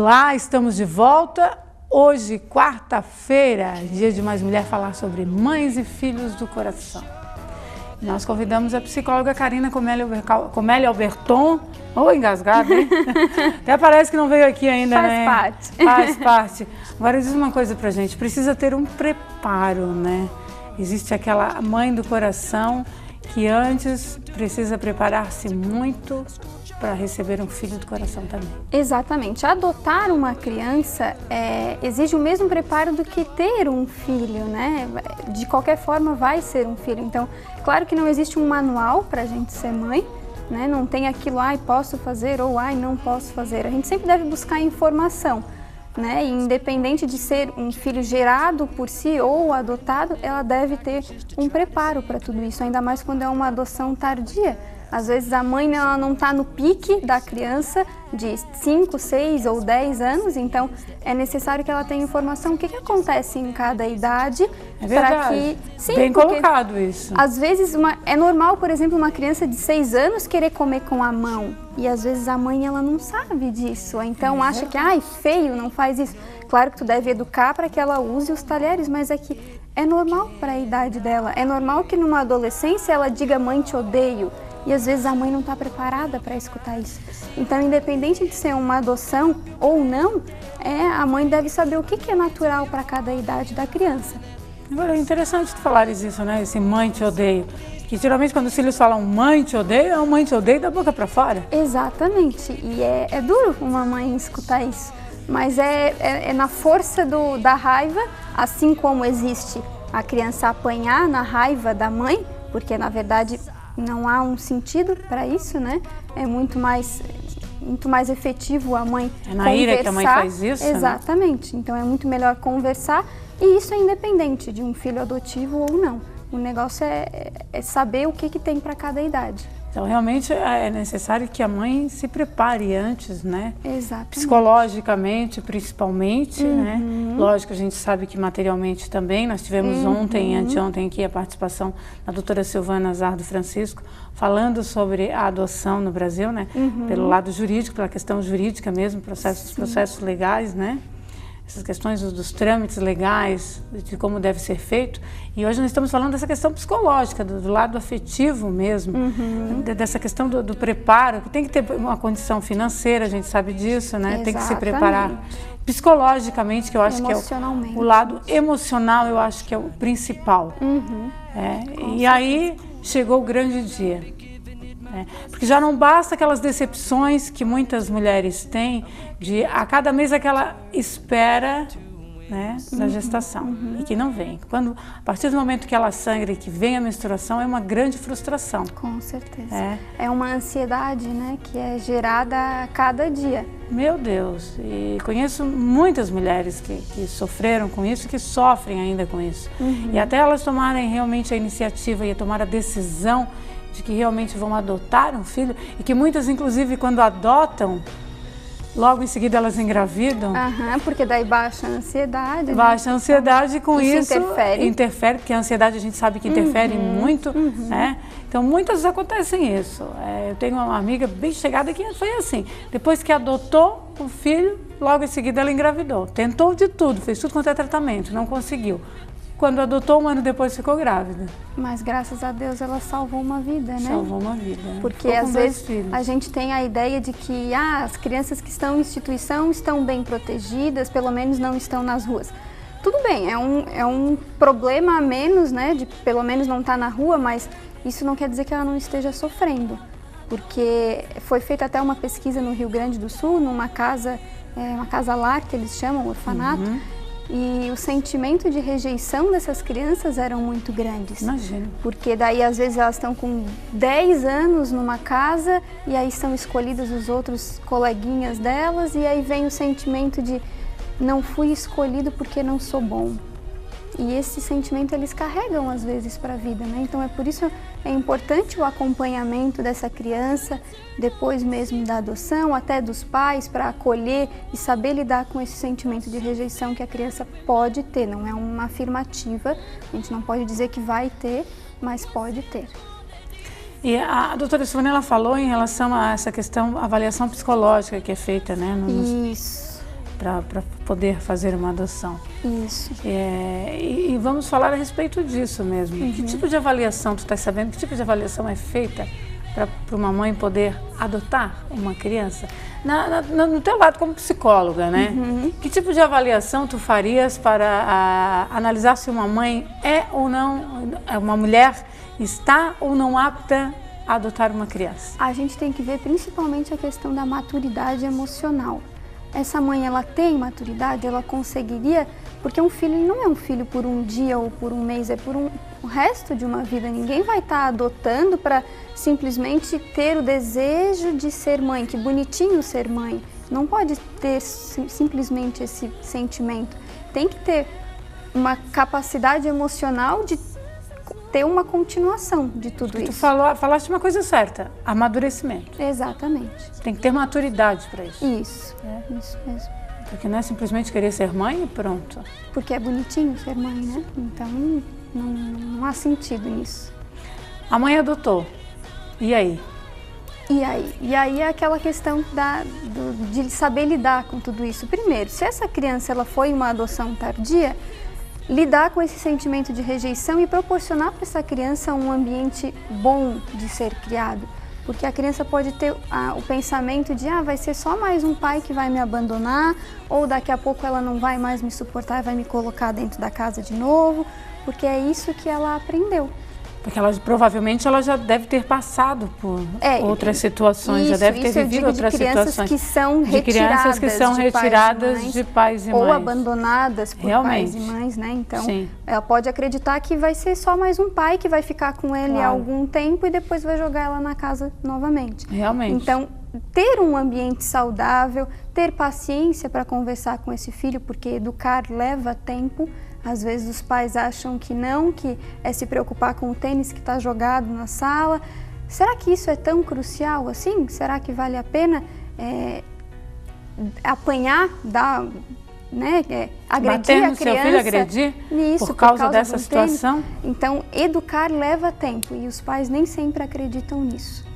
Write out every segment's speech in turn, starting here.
Olá, estamos de volta. Hoje, quarta-feira, dia de Mais Mulher falar sobre mães e filhos do coração. Nós convidamos a psicóloga Karina Comelli Alberton. Ô, engasgado, hein? Até parece que não veio aqui ainda, né? Faz parte. Faz parte. Agora, diz uma coisa pra gente, precisa ter um preparo, né? Existe aquela mãe do coração que antes precisa preparar-se muito para receber um filho do coração também. Exatamente. Adotar uma criança exige o mesmo preparo do que ter um filho, né? De qualquer forma vai ser um filho. Então, claro que não existe um manual para a gente ser mãe, né? Não tem aquilo, ai, posso fazer ou ai, não posso fazer. A gente sempre deve buscar informação, né? E independente de ser um filho gerado por si ou adotado, ela deve ter um preparo para tudo isso, ainda mais quando é uma adoção tardia. Às vezes a mãe ela não está no pique da criança de 5, 6 ou 10 anos, então é necessário que ela tenha informação o que acontece em cada idade. É verdade, sim, bem colocado isso. Às vezes é normal, por exemplo, uma criança de 6 anos querer comer com a mão e às vezes a mãe ela não sabe disso, então acha que ai, feio, não faz isso. Claro que tu deve educar para que ela use os talheres, mas é que é normal para a idade dela, é normal que numa adolescência ela diga mãe te odeio. E às vezes a mãe não está preparada para escutar isso. Então, independente de ser uma adoção ou não, a mãe deve saber o que é natural para cada idade da criança. Agora, é interessante tu falares isso, né? Esse mãe te odeio. Que geralmente quando os filhos falam mãe te odeio, é um mãe te odeio da boca para fora. Exatamente. E é duro uma mãe escutar isso. Mas é na força da raiva, assim como existe a criança apanhar na raiva da mãe, porque na verdade não há um sentido para isso, né? É muito mais efetivo a mãe conversar. É na ira que a mãe faz isso, exatamente. Né? Então é muito melhor conversar e isso é independente de um filho adotivo ou não. O negócio é saber o que tem para cada idade. Então realmente é necessário que a mãe se prepare antes, né? Exatamente. Psicologicamente, principalmente, né? Lógico, a gente sabe que materialmente também. Nós tivemos ontem e anteontem aqui a participação da doutora Silvana Zardo Francisco, falando sobre a adoção no Brasil, né? Pelo lado jurídico, pela questão jurídica mesmo, processos legais, né? Essas questões dos trâmites legais, de como deve ser feito. E hoje nós estamos falando dessa questão psicológica, do lado afetivo mesmo, dessa questão do preparo, que tem que ter uma condição financeira, a gente sabe disso, né? Exatamente. Tem que se preparar psicologicamente, que eu acho que é o lado emocional, eu acho que é o principal. E aí chegou o grande dia. Porque já não basta aquelas decepções que muitas mulheres têm de a cada mês aquela espera, né, da gestação e que não vem. A partir do momento que ela sangra e que vem a menstruação é uma grande frustração. Com certeza. É uma ansiedade, né, que é gerada a cada dia. Meu Deus, e conheço muitas mulheres que sofreram com isso e que sofrem ainda com isso. E até elas tomarem realmente a iniciativa e tomar a decisão de que realmente vão adotar um filho e que muitas, inclusive, quando adotam, logo em seguida elas engravidam. Porque daí baixa a ansiedade. Baixa a ansiedade e com isso interfere, porque a ansiedade a gente sabe que interfere muito, né? Então, muitas acontecem isso. Eu tenho uma amiga bem chegada que foi assim, depois que adotou o filho, logo em seguida ela engravidou. Tentou de tudo, fez tudo quanto é tratamento, não conseguiu. Quando adotou, um ano depois ficou grávida. Mas graças a Deus ela salvou uma vida, né? Salvou uma vida. Porque às vezes a gente tem a ideia de que as crianças que estão em instituição estão bem protegidas, pelo menos não estão nas ruas. Tudo bem, é um problema a menos, né? De pelo menos não estar na rua, mas isso não quer dizer que ela não esteja sofrendo. Porque foi feita até uma pesquisa no Rio Grande do Sul, numa casa, uma casa lar que eles chamam, orfanato. E o sentimento de rejeição dessas crianças eram muito grandes. Imagina. Porque daí às vezes elas estão com 10 anos numa casa e aí são escolhidos os outros coleguinhas delas e aí vem o sentimento de não fui escolhido porque não sou bom. E esse sentimento eles carregam às vezes para a vida, né? Então é por isso é importante o acompanhamento dessa criança, depois mesmo da adoção, até dos pais, para acolher e saber lidar com esse sentimento de rejeição que a criança pode ter. Não é uma afirmativa, a gente não pode dizer que vai ter, mas pode ter. E a doutora Silvana, ela falou em relação a essa questão, avaliação psicológica que é feita, né? Isso. para poder fazer uma adoção. Isso. E vamos falar a respeito disso mesmo. Que tipo de avaliação, tu está sabendo, que tipo de avaliação é feita para uma mãe poder adotar uma criança? No teu lado como psicóloga, né? Que tipo de avaliação tu farias para analisar se uma mãe é ou não, uma mulher está ou não apta a adotar uma criança? A gente tem que ver principalmente a questão da maturidade emocional. Essa mãe, ela tem maturidade, ela conseguiria, porque um filho não é um filho por um dia ou por um mês, é por o resto de uma vida. Ninguém vai estar adotando para simplesmente ter o desejo de ser mãe, que bonitinho ser mãe. Não pode ter simplesmente esse sentimento. Tem que ter uma capacidade emocional de ter uma continuação de tudo isso. Tu falaste uma coisa certa, amadurecimento. Exatamente. Tem que ter maturidade para isso. Isso, isso mesmo. Porque não é simplesmente querer ser mãe e pronto. Porque é bonitinho ser mãe, né? Então não há sentido nisso. A mãe adotou. E aí? E aí é aquela questão de saber lidar com tudo isso. Primeiro, se essa criança ela foi uma adoção tardia, lidar com esse sentimento de rejeição e proporcionar para essa criança um ambiente bom de ser criado. Porque a criança pode ter o pensamento de vai ser só mais um pai que vai me abandonar, ou daqui a pouco ela não vai mais me suportar e vai me colocar dentro da casa de novo, porque é isso que ela aprendeu. Porque provavelmente ela já deve ter passado por outras situações, já deve ter vivido outras situações. Que são de crianças que são retiradas de pais e mães. Ou abandonadas por pais e mães, né? Então, ela pode acreditar que vai ser só mais um pai que vai ficar com ele há algum tempo e depois vai jogar ela na casa novamente. Realmente. Então, ter um ambiente saudável, ter paciência para conversar com esse filho, porque educar leva tempo. Às vezes os pais acham que não, que é se preocupar com o tênis que está jogado na sala. Será que isso é tão crucial assim? Será que vale a pena apanhar, agredir a criança? Seu filho, agredir por causa dessa situação? Então, educar leva tempo e os pais nem sempre acreditam nisso.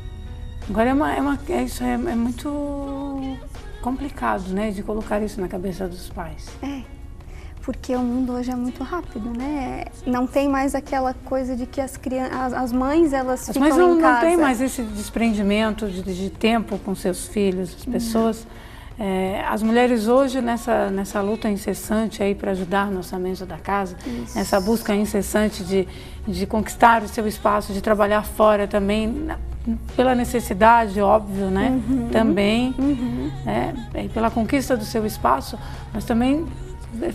Agora isso é muito complicado, né, de colocar isso na cabeça dos pais. Porque o mundo hoje é muito rápido, né? Não tem mais aquela coisa de que as mães, elas ficam em casa. Mas não tem mais esse desprendimento de tempo com seus filhos, as pessoas. As mulheres hoje, nessa luta incessante aí para ajudar no orçamento da casa, nessa busca incessante de conquistar o seu espaço, de trabalhar fora também, pela necessidade, óbvio, né? Também, e pela conquista do seu espaço, mas também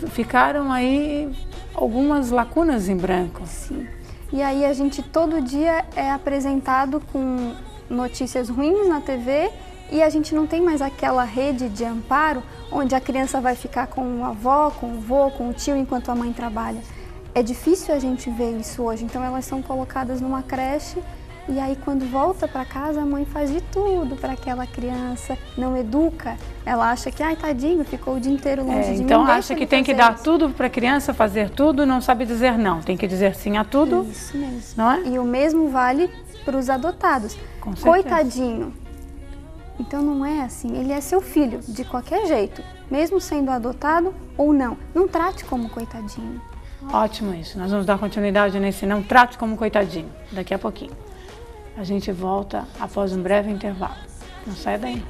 ficaram aí algumas lacunas em branco. Sim. E aí a gente todo dia é apresentado com notícias ruins na TV e a gente não tem mais aquela rede de amparo onde a criança vai ficar com a avó, com o vô, com o tio enquanto a mãe trabalha. É difícil a gente ver isso hoje, então elas são colocadas numa creche e aí quando volta para casa a mãe faz de tudo para aquela criança, não educa, ela acha que, tadinho, ficou o dia inteiro longe de mim. Então acha que tem que dar tudo para a criança, fazer tudo, não sabe dizer não, tem que dizer sim a tudo. Isso mesmo. Não é? E o mesmo vale para os adotados. Com certeza. Coitadinho. Então não é assim, ele é seu filho, de qualquer jeito, mesmo sendo adotado ou não. Não trate como coitadinho. Ótimo isso, nós vamos dar continuidade nesse não trate como coitadinho, daqui a pouquinho. A gente volta após um breve intervalo. Não sai daí.